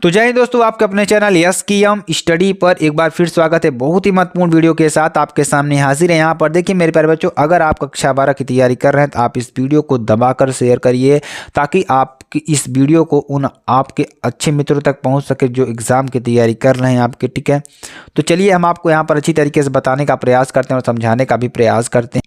तो जय हिंद दोस्तों, आपके अपने चैनल यस की एम स्टडी पर एक बार फिर स्वागत है। बहुत ही महत्वपूर्ण वीडियो के साथ आपके सामने हाजिर है। यहाँ पर देखिए मेरे प्यारे बच्चों, अगर आप कक्षा 12 की तैयारी कर रहे हैं तो आप इस वीडियो को दबाकर शेयर करिए ताकि आपकी इस वीडियो को उन आपके अच्छे मित्रों तक पहुँच सके जो एग्ज़ाम की तैयारी कर रहे हैं आपके। ठीक है, तो चलिए हम आपको यहाँ पर अच्छी तरीके से बताने का प्रयास करते हैं और समझाने का भी प्रयास करते हैं।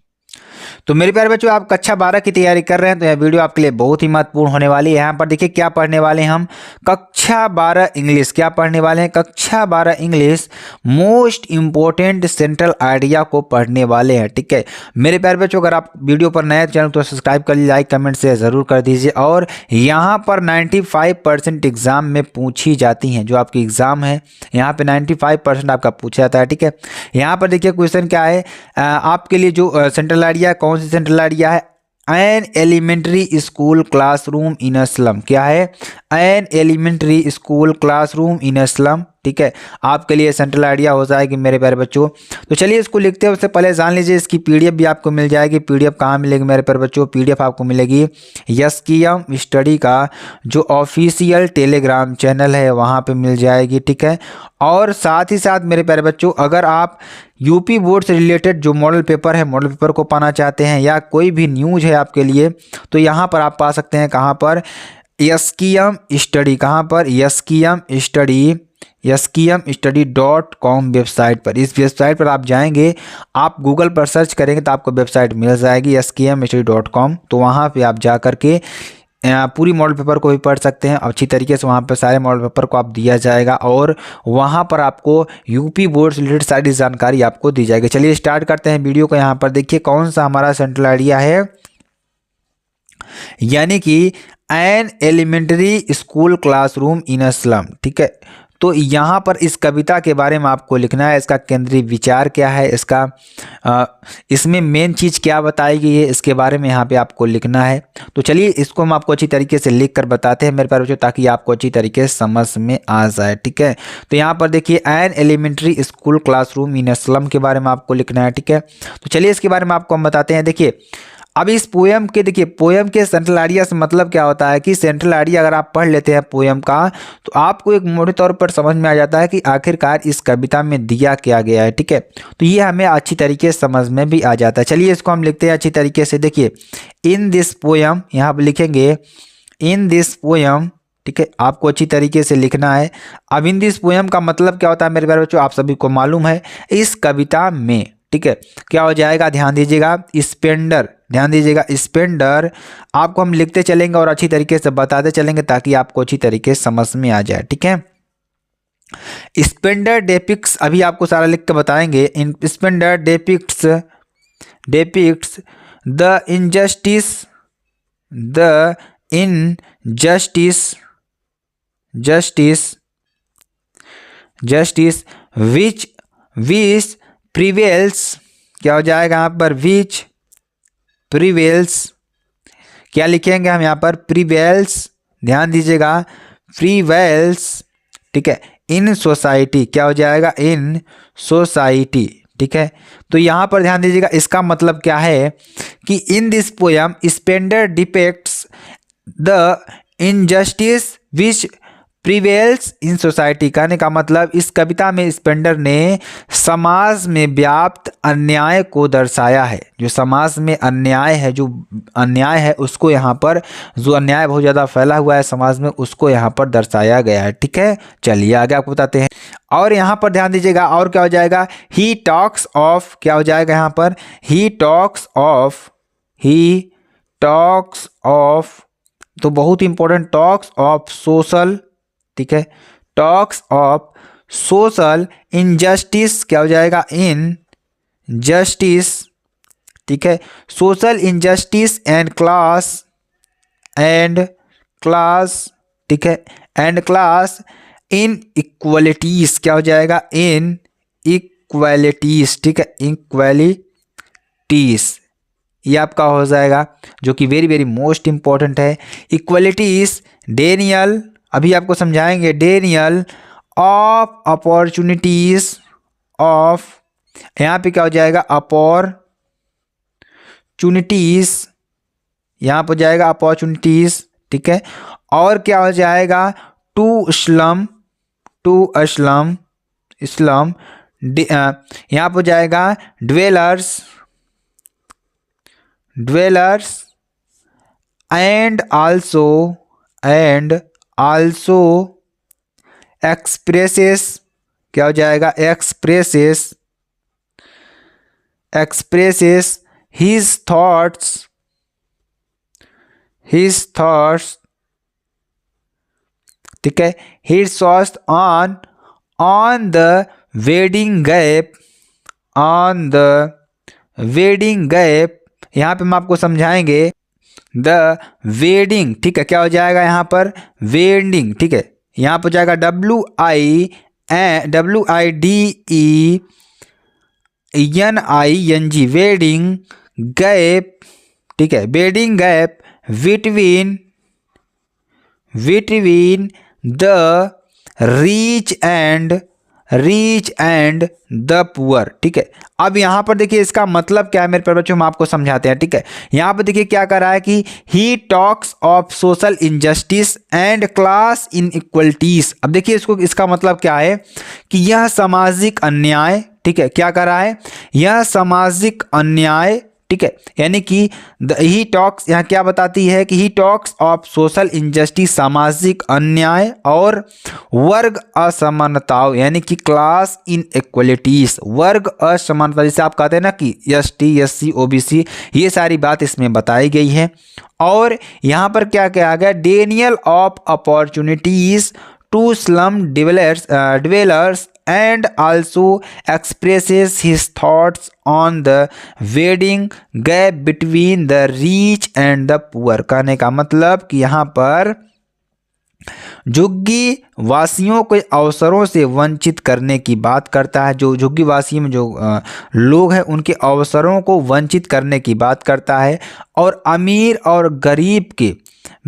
तो मेरे प्यारे बच्चों, आप कक्षा 12 की तैयारी कर रहे हैं तो यह वीडियो आपके लिए बहुत ही महत्वपूर्ण होने वाली है। यहाँ पर देखिए क्या पढ़ने वाले हैं हम, कक्षा 12 इंग्लिश। क्या पढ़ने वाले हैं? कक्षा 12 English most important central idea को पढ़ने वाले हैं। ठीक है मेरे प्यारे बच्चों, अगर आप वीडियो पर नए चैनल तो सब्सक्राइब कर लीजिए, लाइक कमेंट शेयर जरूर कर दीजिए। और यहाँ पर 95% एग्जाम में पूछी जाती हैं, जो आपकी एग्जाम है यहाँ पे 95% आपका पूछा जाता है। ठीक है, यहाँ पर देखिए क्वेश्चन क्या है आपके लिए, जो सेंट्रल आइडिया, कौन सी सेंट्रल आइडिया है? An elementary school classroom in a slum. क्या है? An elementary school classroom in a slum. ठीक है, आपके लिए सेंट्रल आइडिया हो जाएगी मेरे प्यारे बच्चों। तो चलिए इसको लिखते हैं उससे पहले जान लीजिए इसकी पीडीएफ भी आपको मिल जाएगी। पीडीएफ कहाँ मिलेगी मेरे प्यारे बच्चों? पीडीएफ आपको मिलेगी यस की एम स्टडी का जो ऑफिशियल टेलीग्राम चैनल है वहाँ पे मिल जाएगी। ठीक है, और साथ ही साथ मेरे प्यारे बच्चों, अगर आप यूपी बोर्ड से रिलेटेड जो मॉडल पेपर है, मॉडल पेपर को पाना चाहते हैं या कोई भी न्यूज़ है आपके लिए, तो यहाँ पर आप पा सकते हैं। कहाँ पर? यस की एम स्टडी। कहाँ पर? यस की एम स्टडी.com वेबसाइट पर। इस वेबसाइट पर आप जाएंगे, आप गूगल पर सर्च करेंगे तो आपको वेबसाइट मिल जाएगी yeskimstudy.com। तो वहाँ पे आप जा करके पूरी मॉडल पेपर को भी पढ़ सकते हैं अच्छी तरीके से। वहाँ पर सारे मॉडल पेपर को आप दिया जाएगा और वहाँ पर आपको यूपी बोर्ड से रिलेटेड सारी जानकारी आपको दी जाएगी। चलिए स्टार्ट करते हैं वीडियो को। यहाँ पर देखिए कौन सा हमारा सेंट्रल आइडिया है, यानी कि an elementary school classroom in a slum. ठीक है, तो यहाँ पर इस कविता के बारे में आपको लिखना है, इसका केंद्रीय विचार क्या है, इसमें मेन चीज़ क्या बताई गई है, इसके बारे में यहाँ पे आपको लिखना है। तो चलिए इसको हम आपको अच्छी तरीके से लिख कर बताते हैं मेरे प्यारे बच्चों, ताकि आपको अच्छी तरीके से समझ में आ जाए। ठीक है, तो यहाँ पर देखिए an elementary school classroom in a slum के बारे में आपको लिखना है। ठीक है, तो चलिए इसके बारे में आपको हम बताते हैं। देखिए अब इस पोयम के, देखिए पोयम के सेंट्रल आइडिया से मतलब क्या होता है कि सेंट्रल आइडिया अगर आप पढ़ लेते हैं पोयम का, तो आपको एक मोटे तौर पर समझ में आ जाता है कि आखिरकार इस कविता में दिया क्या गया है। ठीक है, तो ये हमें अच्छी तरीके से समझ में भी आ जाता है। चलिए इसको हम लिखते हैं अच्छी तरीके से। देखिए इन दिस पोयम, यहाँ पर लिखेंगे इन दिस पोयम। ठीक है, आपको अच्छी तरीके से लिखना है। अब इन दिस पोयम का मतलब क्या होता है मेरे प्यारे बच्चों, आप सभी को मालूम है। इस कविता में, ठीक है, क्या हो जाएगा? ध्यान दीजिएगा, स्पेंडर। ध्यान दीजिएगा, स्पेंडर आपको हम लिखते चलेंगे और अच्छी तरीके से बताते चलेंगे ताकि आपको अच्छी तरीके से समझ में आ जाए। ठीक है, स्पेंडर डेपिक्ट्स, अभी आपको सारा लिख के बताएंगे। In splendour depicts the injustice justice which prevails. क्या हो जाएगा यहाँ पर? Which prevails. क्या लिखेंगे हम यहाँ पर? प्रिवेल्स। ध्यान दीजिएगा, प्रिवेल्स। ठीक है, इन सोसाइटी। क्या हो जाएगा? In society. ठीक है, तो यहाँ पर ध्यान दीजिएगा, इसका मतलब क्या है कि in this poem Spender depicts the injustice which prevails in society. कहने का मतलब इस कविता में स्पेंडर ने समाज में व्याप्त अन्याय को दर्शाया है। जो समाज में अन्याय है, जो अन्याय है उसको यहाँ पर, जो अन्याय बहुत ज़्यादा फैला हुआ है समाज में, उसको यहाँ पर दर्शाया गया है। ठीक है, चलिए आगे आपको बताते हैं। और यहाँ पर ध्यान दीजिएगा, और क्या हो जाएगा? He talks of. क्या हो जाएगा यहाँ पर? ही टॉक्स ऑफ, तो बहुत इंपॉर्टेंट, टॉक्स ऑफ सोशल। ठीक है, टॉक्स ऑफ सोशल इनजस्टिस। क्या हो जाएगा? इन जस्टिस। ठीक है, सोशल इनजस्टिस एंड क्लास। ठीक है, एंड क्लास इन इक्वलिटीज। क्या हो जाएगा? इन इक्वलिटीज। ठीक है, इक्वलिटीज ये आपका हो जाएगा, जो कि वेरी वेरी मोस्ट इंपॉर्टेंट है। इक्वलिटीज डेनियल, अभी आपको समझाएंगे। डेनियल ऑफ अपॉर्चुनिटीज ऑफ, यहाँ पे क्या हो जाएगा? अपॉर्चुनिटीज, यहाँ पर जाएगा अपॉर्चुनिटीज। ठीक है, और क्या हो जाएगा? टू स्लम यहाँ पर जाएगा dwellers and also expresses, क्या हो जाएगा, expresses his thoughts ठीक है, his thoughts on the wedding gap, यहाँ पे हम आपको समझाएंगे द वेडिंग, ठीक है, क्या हो जाएगा यहाँ पर वेडिंग, ठीक है, यहाँ पर जाएगा WIDENING वेडिंग गैप, ठीक है, wedding gap between the rich and the poor, ठीक है। अब यहाँ पर देखिए इसका मतलब क्या है मेरे प्यारे बच्चों, हम आपको समझाते हैं, ठीक है। यहाँ पर देखिए क्या कर रहा है कि he talks of social injustice and class inequalities. अब देखिए इसका मतलब क्या है कि यह सामाजिक अन्याय, ठीक है, क्या कर रहा है, यह सामाजिक अन्याय, ठीक है, यानी कि ही टॉक्स यहाँ क्या बताती है कि he talks of social injustice, सामाजिक अन्याय और वर्ग असमानताओं, यानी कि क्लास इनइक्वलिटीज, वर्ग असमानता, जैसे आप कहते हैं ना कि ST SC OBC, ये सारी बात इसमें बताई गई है। और यहाँ पर क्या कहा गया, denial of opportunities to slum dwellers and also expresses his thoughts on the wedding gap between the rich and the poor। कहने का मतलब कि यहाँ पर झुग्गी वासियों को अवसरों से वंचित करने की बात करता है, जो झुग्गी वासी में जो लोग हैं उनके अवसरों को वंचित करने की बात करता है, और अमीर और गरीब के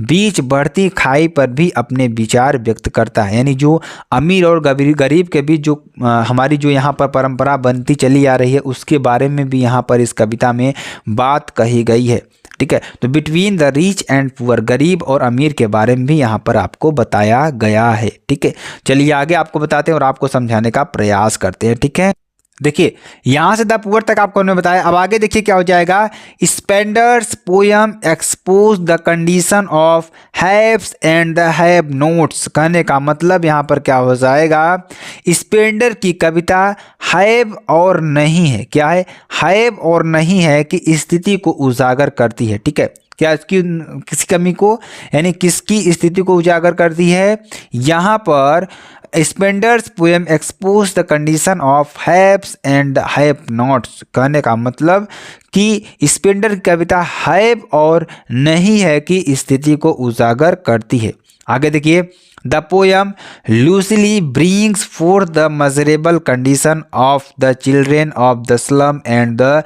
बीच बढ़ती खाई पर भी अपने विचार व्यक्त करता है, यानी जो अमीर और गरीब के बीच जो हमारी जो यहाँ पर परंपरा बनती चली आ रही है उसके बारे में भी यहाँ पर इस कविता में बात कही गई है, ठीक है। तो between the rich and poor, गरीब और अमीर के बारे में भी यहाँ पर आपको बताया गया है, ठीक है। चलिए आगे आपको बताते हैं और आपको समझाने का प्रयास करते हैं, ठीक है। देखिए यहाँ से द पुअर तक आपको हमने बताया। अब आगे देखिए क्या हो जाएगा, spenders poem expose the condition of haves and the have notes. कहने का मतलब यहाँ पर क्या हो जाएगा, स्पेंडर की कविता हैव और नहीं है, क्या है, हैव और नहीं है कि स्थिति को उजागर करती है, ठीक है। क्या इसकी किसी कमी को, यानी किसकी स्थिति को उजागर करती है, यहाँ पर spenders poem expose the condition of haves and have nots. कहने का मतलब कि स्पेंडर की कविता हैव और नहीं है की स्थिति को उजागर करती है। आगे देखिए, the poem loosely brings forth the miserable condition of the children of the slum and the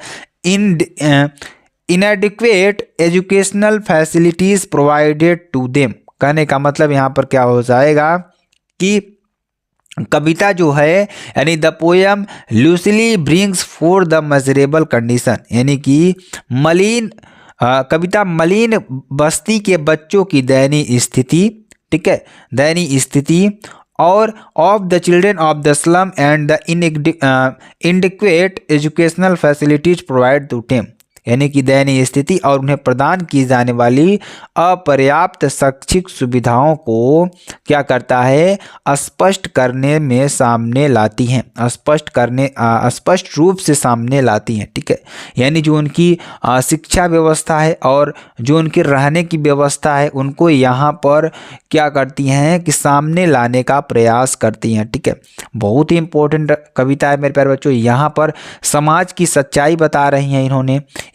inadequate educational facilities provided to them। कहने का मतलब यहाँ पर क्या हो जाएगा कि कविता जो है, यानी the poem loosely brings forth the miserable condition, यानी कि कविता मलिन बस्ती के बच्चों की दयनीय स्थिति, ठीक है, दयनीय स्थिति, और of the children of the slum and the inadequate educational facilities provide to them, यानी कि दयनीय स्थिति और उन्हें प्रदान की जाने वाली अपर्याप्त शैक्षिक सुविधाओं को क्या करता है, स्पष्ट करने में सामने लाती हैं, स्पष्ट रूप से सामने लाती हैं, ठीक है। यानी जो उनकी शिक्षा व्यवस्था है और जो उनकी रहने की व्यवस्था है उनको यहाँ पर क्या करती हैं कि सामने लाने का प्रयास करती हैं, ठीक है। बहुत ही इंपॉर्टेंट कविता है मेरे प्यारे बच्चों। यहाँ पर समाज की सच्चाई बता रही हैं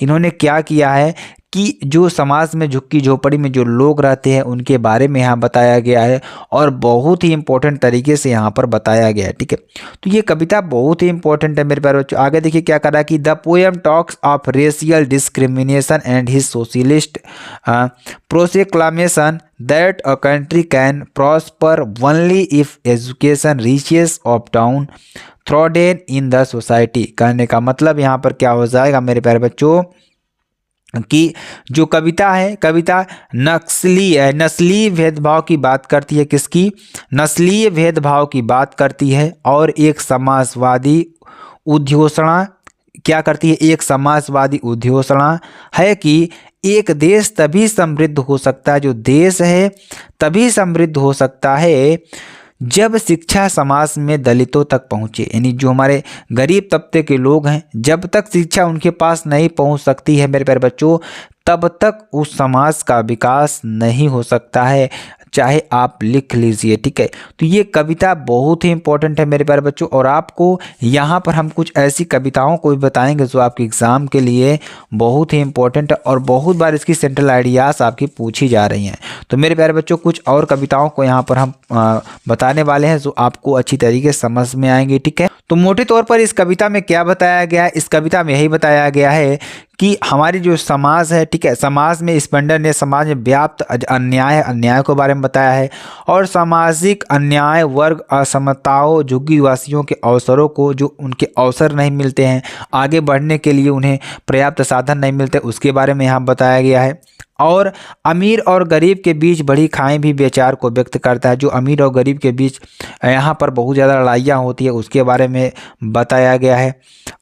इन्होंने क्या किया है कि जो समाज में झुग्गी झोपड़ी में जो लोग रहते हैं उनके बारे में यहाँ बताया गया है और बहुत ही इंपॉर्टेंट तरीके से यहाँ पर बताया गया है, ठीक है। तो ये कविता बहुत ही इंपॉर्टेंट है मेरे प्यारे बच्चों। आगे देखिए क्या कर रहा है कि the poem talks of racial discrimination and his socialist proclamation that a country can prosper only if education reaches of downtrodden in the society. कहने का मतलब यहाँ पर क्या हो जाएगा मेरे प्यारे बच्चों कि जो कविता है, कविता नस्लीय भेदभाव की बात करती है। किसकी? नस्लीय भेदभाव की बात करती है। और एक समाजवादी उद्घोषणा क्या करती है? एक समाजवादी उद्घोषणा है कि एक देश तभी समृद्ध हो सकता है, जो देश है तभी समृद्ध हो सकता है जब शिक्षा समाज में दलितों तक पहुँचे। यानी जो हमारे गरीब तबके के लोग हैं, जब तक शिक्षा उनके पास नहीं पहुँच सकती है मेरे प्यारे बच्चों, तब तक उस समाज का विकास नहीं हो सकता है। चाहे आप लिख लीजिए, ठीक है। तो ये कविता बहुत ही इंपॉर्टेंट है मेरे प्यारे बच्चों, और आपको यहाँ पर हम कुछ ऐसी कविताओं को भी बताएंगे जो आपके एग्ज़ाम के लिए बहुत ही इंपॉर्टेंट है, और बहुत बार इसकी सेंट्रल आइडियाज़ आपकी पूछी जा रही हैं। तो मेरे प्यारे बच्चों, कुछ और कविताओं को यहाँ पर हम बताने वाले हैं जो आपको अच्छी तरीके से समझ में आएंगी, ठीक है। तो मोटे तौर पर इस कविता में क्या बताया गया है? इस कविता में यही बताया गया है कि हमारी जो समाज है, ठीक है, समाज में स्पेंडर ने समाज में व्याप्त अन्याय के बारे में बताया है, और सामाजिक अन्याय, वर्ग असमताओं, झुग्गीवासियों के अवसरों को, जो उनके अवसर नहीं मिलते हैं आगे बढ़ने के लिए, उन्हें पर्याप्त साधन नहीं मिलते, उसके बारे में यहाँ बताया गया है। और अमीर और गरीब के बीच बड़ी खाई भी विचार को व्यक्त करता है। जो अमीर और गरीब के बीच यहाँ पर बहुत ज़्यादा लड़ाइयाँ होती है, उसके बारे में बताया गया है।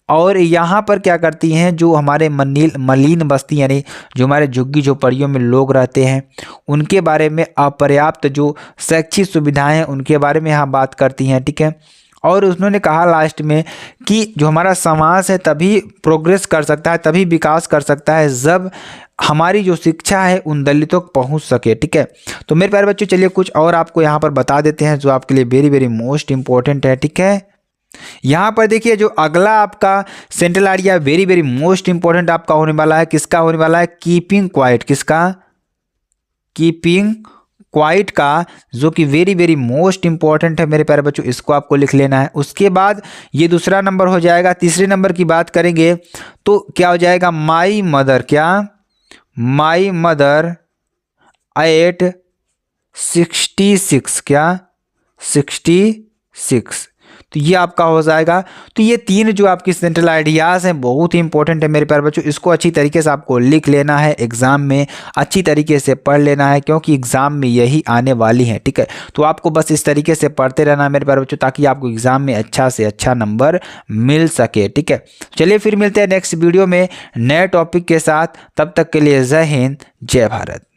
और यहाँ पर क्या करती हैं, जो हमारे मलिन बस्ती, यानी जो हमारे झुग्गी झोपड़ियों में लोग रहते हैं, उनके बारे में अपर्याप्त जो शैक्षिक सुविधाएं हैं उनके बारे में यहाँ बात करती हैं, ठीक है। और उन्होंने कहा लास्ट में कि जो हमारा समाज है तभी प्रोग्रेस कर सकता है, तभी विकास कर सकता है जब हमारी जो शिक्षा है उन दलितों तक पहुंच सके, ठीक है। तो मेरे प्यारे बच्चों, चलिए कुछ और आपको यहाँ पर बता देते हैं जो आपके लिए वेरी वेरी मोस्ट इंपॉर्टेंट है, ठीक है। यहाँ पर देखिए, जो अगला आपका central idea very very most important आपका होने वाला है, किसका होने वाला है? Keeping quiet. किसका? कीपिंग क्वाइट का, जो कि वेरी वेरी मोस्ट इंपॉर्टेंट है मेरे प्यारे बच्चों, इसको आपको लिख लेना है। उसके बाद ये दूसरा नंबर हो जाएगा। तीसरे नंबर की बात करेंगे तो क्या हो जाएगा? My mother. क्या? My mother at 66। क्या? 66। तो ये आपका हो जाएगा। तो ये तीन जो आपकी सेंट्रल आइडियाज़ हैं बहुत ही इंपॉर्टेंट है मेरे प्यारे बच्चों, इसको अच्छी तरीके से आपको लिख लेना है, एग्ज़ाम में अच्छी तरीके से पढ़ लेना है, क्योंकि एग्ज़ाम में यही आने वाली है, ठीक है। तो आपको बस इस तरीके से पढ़ते रहना है मेरे प्यारे बच्चों, ताकि आपको एग्ज़ाम में अच्छा से अच्छा नंबर मिल सके, ठीक है। चलिए फिर मिलते हैं नेक्स्ट वीडियो में नए टॉपिक के साथ। तब तक के लिए जय हिंद, जय भारत।